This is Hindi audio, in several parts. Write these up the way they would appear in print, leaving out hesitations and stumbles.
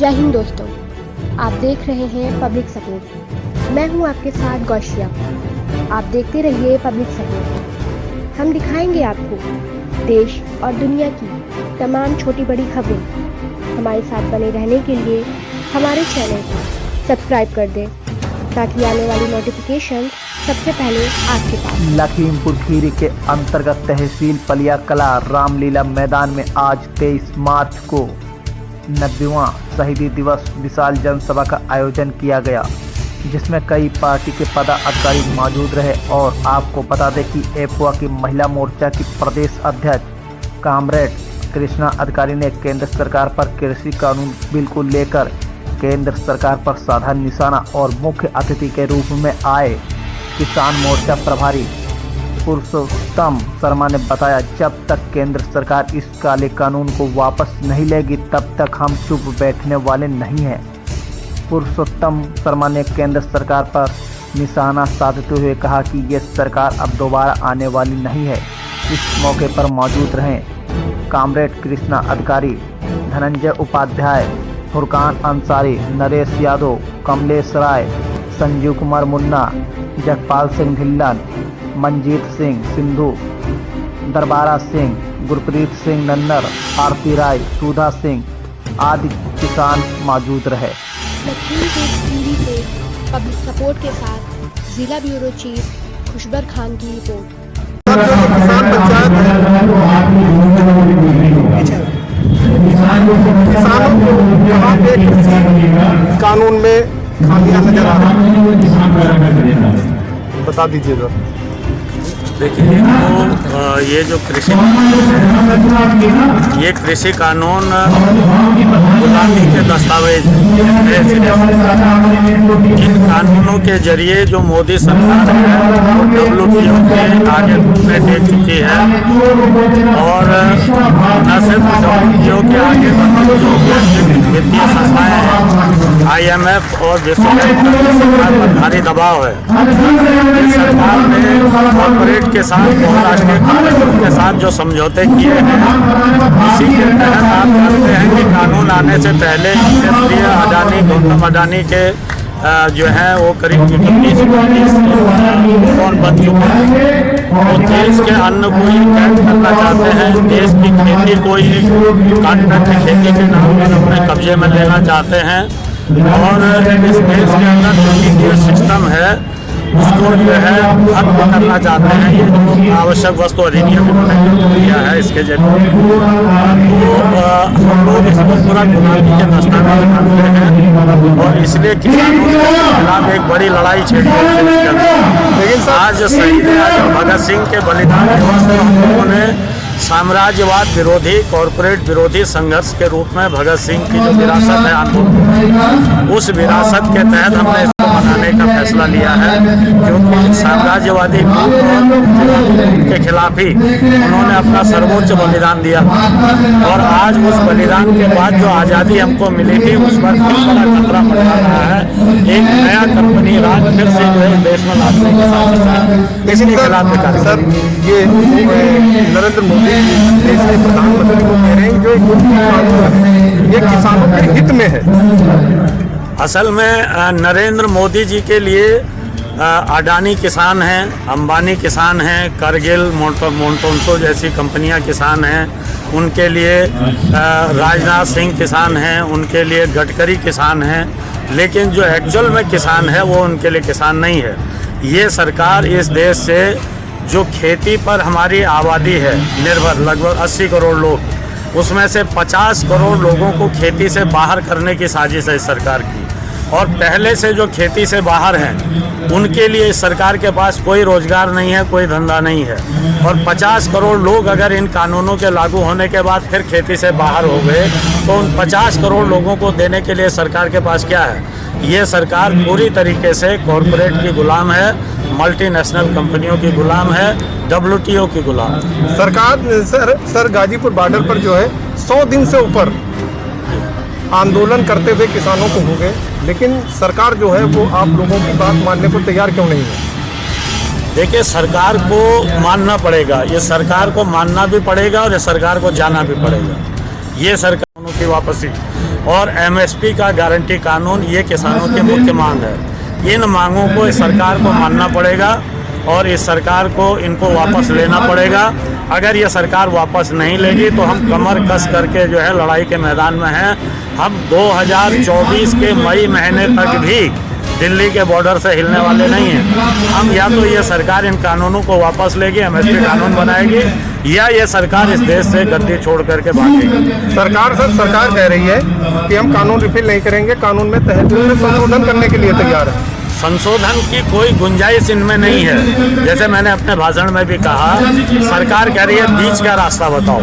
जय हिंद दोस्तों, आप देख रहे हैं पब्लिक सपोर्ट। मैं हूं आपके साथ गौशिया। आप देखते रहिए पब्लिक सपोर्ट। हम दिखाएंगे आपको देश और दुनिया की तमाम छोटी बड़ी खबरें। हमारे साथ बने रहने के लिए हमारे चैनल को सब्सक्राइब कर दें ताकि आने वाली नोटिफिकेशन सबसे पहले आपके पास। लखीमपुर खीरी के अंतर्गत तहसील पलिया कला रामलीला मैदान में आज 23 मार्च को 90वां शहीदी दिवस विशाल जनसभा का आयोजन किया गया, जिसमें कई पार्टी के पदाधिकारी मौजूद रहे। और आपको बता दें कि एपुआ की महिला मोर्चा की प्रदेश अध्यक्ष कामरेड कृष्णा अधिकारी ने केंद्र सरकार पर कृषि कानून बिल को लेकर केंद्र सरकार पर साधा निशाना और मुख्य अतिथि के रूप में आए किसान मोर्चा प्रभारी पुरुषोत्तम शर्मा ने बताया, जब तक केंद्र सरकार इस काले कानून को वापस नहीं लेगी तब तक हम चुप बैठने वाले नहीं हैं। पुरुषोत्तम शर्मा ने केंद्र सरकार पर निशाना साधते हुए कहा कि ये सरकार अब दोबारा आने वाली नहीं है। इस मौके पर मौजूद रहें कामरेड कृष्णा अधिकारी, धनंजय उपाध्याय, फुरकान अंसारी, नरेश यादव, कमलेश राय, संजीव कुमार मुन्ना, जगपाल सिंह ढिल्लन, मंजीत सिंह सिंधु, दरबारा सिंह, गुरप्रीत सिंह नन्नर, आरती राय, सुधा सिंह आदि किसान मौजूद रहे। लखीमपुर खीरी से पब्लिक सपोर्ट के साथ जिला ब्यूरो चीफ खुशबर खान की रिपोर्ट। किसानों को यहाँ पे कृषि कानून में खामियां नजर आ रही है, बता दीजिए जरा। देखिए, तो ये जो कृषि कानून गुलामी के दस्तावेज, इन कानूनों के जरिए जो मोदी सरकार है वो WTO के आगे घुटने टेक चुकी है। और न सिर्फ WTO के आगे वित्तीय संस्थाएं हैं, IMF और विश्व बैंक की सरकार पर भारी दबाव है। इस सरकार ने कॉर्पोरेट के साथ, बहुराष्ट्रीय कंपनियों के साथ जो समझौते किए हैं, इसी के तहत आप जानते हैं कि कानून आने से पहले इंडस्ट्रियल अडानी, गौतम अडानी के जो है वो करीब 30 लोन बन चुके हैं। तो देश के अन्न को ही कैद करना चाहते हैं, देश की खेती को ही कॉन्ट्रैक्ट खेती के नाम पर अपने कब्जे में लेना चाहते हैं। और इस देश के अंदर जो मीडिया सिस्टम है उसको जो है खत्म करना चाहते हैं। ये जो आवश्यक वस्तु अधिनियम किया है, इसके जरिए तो हम लोग इसको पूरा गुलामी के दस्तावेज मानते हैं और इसलिए किसानों के खिलाफ एक बड़ी लड़ाई छेड़ी है। लेकिन आज शहीद आजम भगत सिंह के बलिदान दिवस में हम लोगों ने साम्राज्यवाद विरोधी, कॉरपोरेट विरोधी संघर्ष के रूप में भगत सिंह की जो विरासत है आंदोलन, उस विरासत के तहत हमने इसको मनाने का फैसला लिया है, क्योंकि साम्राज्यवादी के खिलाफ ही उन्होंने अपना सर्वोच्च बलिदान दिया। और आज उस बलिदान के बाद जो आज़ादी हमको मिली थी, उस पर फिर बड़ा खतरा मंडरा रहा है। एक नया कंपनी राज फिर से जो है देश में लाने के साथ इसके खिलाफ सर, ये नरेंद्र मोदी देश के प्रधानमंत्री को कह रहे हैं जो ये किसानों के हित में है। असल में नरेंद्र मोदी जी के लिए अडानी किसान हैं, अंबानी किसान हैं, करगिल, मोंटोन्सो जैसी कंपनियां किसान हैं, उनके लिए राजनाथ सिंह किसान हैं, उनके लिए गडकरी किसान हैं। लेकिन जो एक्चुअल में किसान है वो उनके लिए किसान नहीं है। ये सरकार इस देश से जो खेती पर हमारी आबादी है निर्भर, लगभग 80 करोड़ लोग, उसमें से 50 करोड़ लोगों को खेती से बाहर करने की साजिश है इस सरकार की। और पहले से जो खेती से बाहर हैं उनके लिए इस सरकार के पास कोई रोजगार नहीं है, कोई धंधा नहीं है। और 50 करोड़ लोग अगर इन कानूनों के लागू होने के बाद फिर खेती से बाहर हो गए तो उन 50 करोड़ लोगों को देने के लिए सरकार के पास क्या है? ये सरकार पूरी तरीके से कॉरपोरेट की गुलाम है, मल्टीनेशनल कंपनियों की गुलाम है, WTO की गुलाम। सरकार सर गाजीपुर बॉर्डर पर जो है 100 दिन से ऊपर आंदोलन करते हुए किसानों को हो गए, लेकिन सरकार जो है वो आप लोगों की बात मानने को तैयार क्यों नहीं है? देखिए, सरकार को मानना पड़ेगा, ये सरकार को मानना भी पड़ेगा और ये सरकार को जाना भी पड़ेगा। ये सरकार की वापसी और एमएसपी का गारंटी कानून, ये किसानों की मुख्य मांग है। इन मांगों को इस सरकार को मानना पड़ेगा और इस सरकार को इनको वापस लेना पड़ेगा। अगर ये सरकार वापस नहीं लेगी तो हम कमर कस करके जो है लड़ाई के मैदान में हैं। हम 2024 के मई महीने तक भी दिल्ली के बॉर्डर से हिलने वाले नहीं हैं। हम या तो ये सरकार इन कानूनों को वापस लेगी, एमएसपी कानून बनाएगी, या ये सरकार इस देश से गद्दी छोड़ करके भागेगी। सरकार कह रही है कि हम कानून रिपील नहीं करेंगे, कानून में तहत संशोधन करने के लिए तैयार है। संशोधन की कोई गुंजाइश इनमें नहीं है। जैसे मैंने अपने भाषण में भी कहा, सरकार कह रही है बीच का रास्ता बताओ,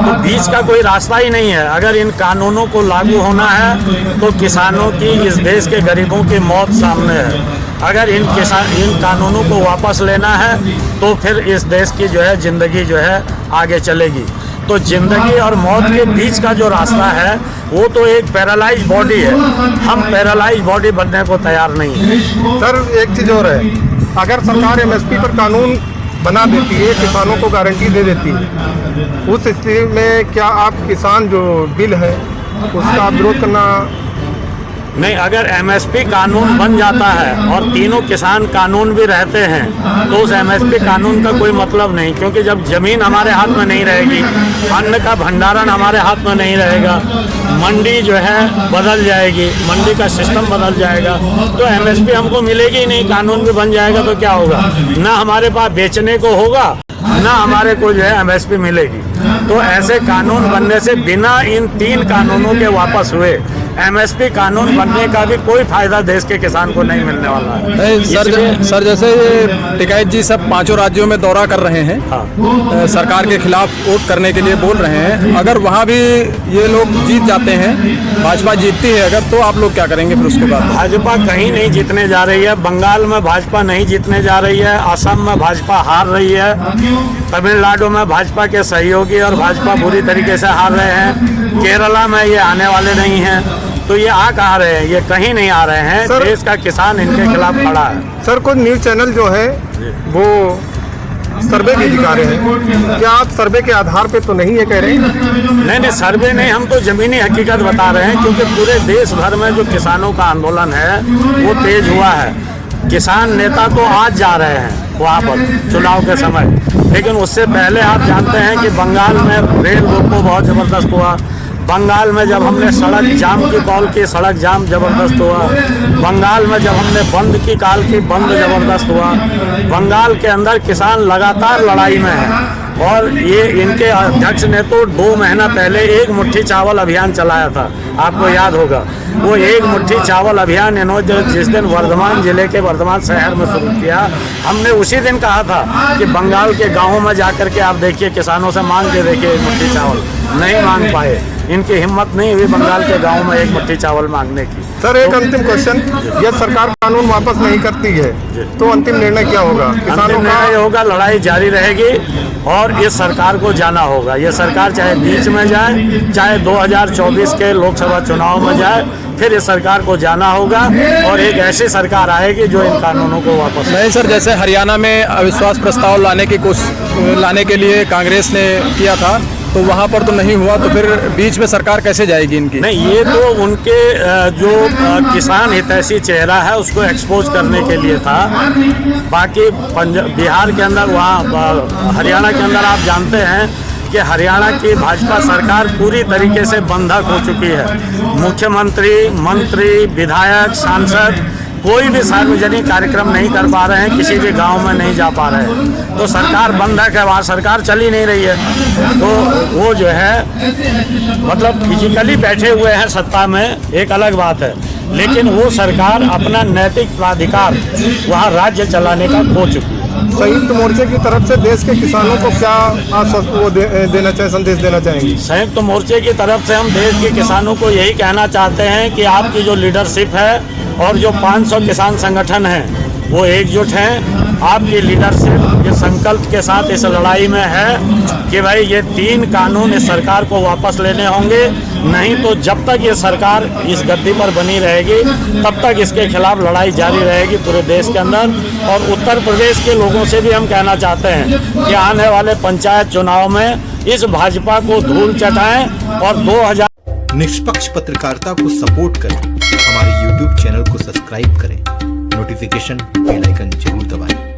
तो बीच का कोई रास्ता ही नहीं है। अगर इन कानूनों को लागू होना है तो किसानों की, इस देश के गरीबों की मौत सामने है। अगर इन कानूनों को वापस लेना है तो फिर इस देश की जो है ज़िंदगी जो है आगे चलेगी। तो ज़िंदगी और मौत के बीच का जो रास्ता है वो तो एक पैरालाइज बॉडी है। हम पैरालाइज बॉडी बनने को तैयार नहीं है। सर एक चीज़ और है, अगर सरकार एमएसपी पर कानून बना देती है, किसानों को गारंटी दे देती है, उस स्थिति में क्या आप किसान जो बिल है उसका विरोध करना? नहीं, अगर एमएसपी कानून बन जाता है और तीनों किसान कानून भी रहते हैं तो उस एमएसपी कानून का कोई मतलब नहीं, क्योंकि जब ज़मीन हमारे हाथ में नहीं रहेगी, अन्न का भंडारण हमारे हाथ में नहीं रहेगा, मंडी जो है बदल जाएगी, मंडी का सिस्टम बदल जाएगा, तो एमएसपी हमको मिलेगी ही नहीं। कानून भी बन जाएगा तो क्या होगा, ना हमारे पास बेचने को होगा, ना हमारे को जो है एमएसपी मिलेगी। तो ऐसे कानून बनने से, बिना इन 3 कानूनों के वापस हुए एमएसपी कानून बनने का भी कोई फायदा देश के किसान को नहीं मिलने वाला है। नहीं सर, जैसे ये टिकैत जी सब 5 राज्यों में दौरा कर रहे हैं, हाँ। सरकार के खिलाफ वोट करने के लिए बोल रहे हैं। अगर वहाँ भी ये लोग जीत जाते हैं, भाजपा जीतती है अगर, तो आप लोग क्या करेंगे फिर उसके बाद? भाजपा कहीं नहीं जीतने जा रही है। बंगाल में भाजपा नहीं जीतने जा रही है, असम में भाजपा हार रही है, तमिलनाडु में भाजपा के सहयोगी और भाजपा बुरी तरीके से हार रहे हैं, केरला में ये आने वाले नहीं हैं। तो ये आ कहाँ रहे हैं? ये कहीं नहीं आ रहे हैं। देश का किसान इनके खिलाफ खड़ा है। सर कुछ न्यूज़ चैनल जो है वो सर्वे भी दिखा रहे हैं, क्या आप सर्वे के आधार पे तो नहीं ये कह रहे हैं? नहीं, सर्वे नहीं, हम तो ज़मीनी हकीकत बता रहे हैं, क्योंकि पूरे देश भर में जो किसानों का आंदोलन है वो तेज हुआ है। किसान नेता तो आज जा रहे हैं वहाँ पर चुनाव के समय, लेकिन उससे पहले आप जानते हैं कि बंगाल में रेल रोको बहुत ज़बरदस्त हुआ। बंगाल में जब हमने सड़क जाम की कॉल की, सड़क जाम ज़बरदस्त हुआ। बंगाल में जब हमने बंद की कॉल की, बंद ज़बरदस्त हुआ। बंगाल के अंदर किसान लगातार लड़ाई में है और ये इनके अध्यक्ष ने तो 2 महीना पहले एक मुट्ठी चावल अभियान चलाया था, आपको याद होगा। वो एक मुट्ठी चावल अभियान इन्होंने जिस दिन वर्धमान जिले के वर्धमान शहर में शुरू किया, हमने उसी दिन कहा था कि बंगाल के गाँवों में जाकर के आप देखिए, किसानों से मांग के देखिए एक मुट्ठी चावल। नहीं मांग पाए, इनकी हिम्मत नहीं हुई बंगाल के गाँव में एक मुट्ठी चावल मांगने की। सर एक अंतिम क्वेश्चन, यदि सरकार कानून वापस नहीं करती है तो अंतिम निर्णय क्या होगा? अंतिम निर्णय होगा, लड़ाई जारी रहेगी और इस सरकार को जाना होगा। ये सरकार चाहे बीच में जाए, चाहे 2024 के लोकसभा चुनाव में जाए, फिर इस सरकार को जाना होगा और एक ऐसी सरकार आएगी जो इन कानूनों को वापस। नहीं सर, जैसे हरियाणा में अविश्वास प्रस्ताव लाने के लिए कांग्रेस ने किया था, तो वहाँ पर तो नहीं हुआ, तो फिर बीच में सरकार कैसे जाएगी इनकी? नहीं, ये तो उनके जो किसान हितैषी चेहरा है उसको एक्सपोज करने के लिए था। बाकी बिहार के अंदर, वहाँ हरियाणा के अंदर आप जानते हैं कि हरियाणा की भाजपा सरकार पूरी तरीके से बंधक हो चुकी है। मुख्यमंत्री, मंत्री, विधायक, सांसद कोई भी सार्वजनिक कार्यक्रम नहीं कर पा रहे हैं, किसी भी गांव में नहीं जा पा रहे हैं। तो सरकार बंधक है, वहाँ सरकार चल ही नहीं रही है। तो वो जो है मतलब फिजिकली बैठे हुए हैं सत्ता में, एक अलग बात है, लेकिन वो सरकार अपना नैतिक प्राधिकार वहाँ राज्य चलाने का खो चुकी है। संयुक्त मोर्चे की तरफ से देश के किसानों को क्या देना चाहिए, संदेश देना चाहेंगे? संयुक्त मोर्चे की तरफ से हम देश के किसानों को यही कहना चाहते हैं कि आपकी जो लीडरशिप है और जो 500 किसान संगठन हैं वो एकजुट हैं। आपकी लीडरशिप ये संकल्प के साथ इस लड़ाई में है कि भाई ये 3 कानून इस सरकार को वापस लेने होंगे, नहीं तो जब तक ये सरकार इस गद्दी पर बनी रहेगी तब तक इसके खिलाफ लड़ाई जारी रहेगी पूरे देश के अंदर। और उत्तर प्रदेश के लोगों से भी हम कहना चाहते हैं कि आने वाले पंचायत चुनाव में इस भाजपा को धूल चटाएं और 2000 निष्पक्ष पत्रकारिता को सपोर्ट करें, हमारे YouTube चैनल को सब्सक्राइब करें, नोटिफिकेशन बेल आइकन जरूर दबाएं।